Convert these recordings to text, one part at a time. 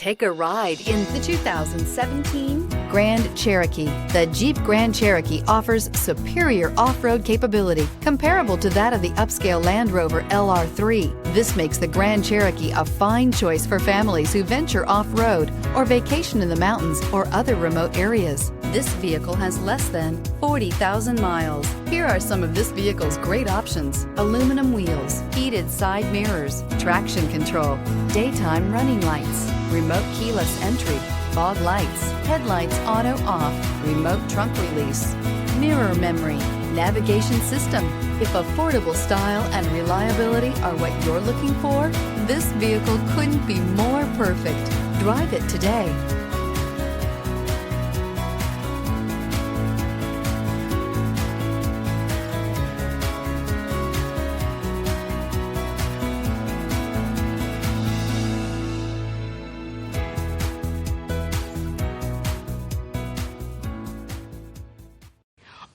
Take a ride in the 2017 Grand Cherokee. The Jeep Grand Cherokee offers superior off-road capability comparable to that of the upscale Land Rover LR3. This makes the Grand Cherokee a fine choice for families who venture off-road or vacation in the mountains or other remote areas. This vehicle has less than 40,000 miles. Here are some of this vehicle's great options: aluminum wheels, heated side mirrors, traction control, daytime running lights, remote keyless entry, fog lights, headlights auto off, remote trunk release, mirror memory, navigation system. If affordable style and reliability are what you're looking for, this vehicle couldn't be more perfect. Drive it today.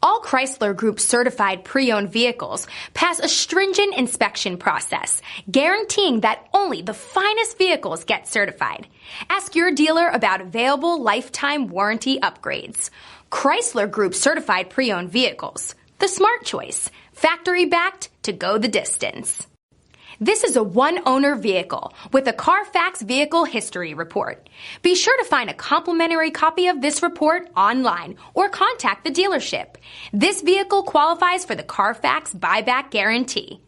All Chrysler Group certified pre-owned vehicles pass a stringent inspection process, guaranteeing that only the finest vehicles get certified. Ask your dealer about available lifetime warranty upgrades. Chrysler Group certified pre-owned vehicles, the smart choice, factory backed to go the distance. This is a one-owner vehicle with a Carfax Vehicle History Report. Be sure to find a complimentary copy of this report online or contact the dealership. This vehicle qualifies for the Carfax Buyback Guarantee.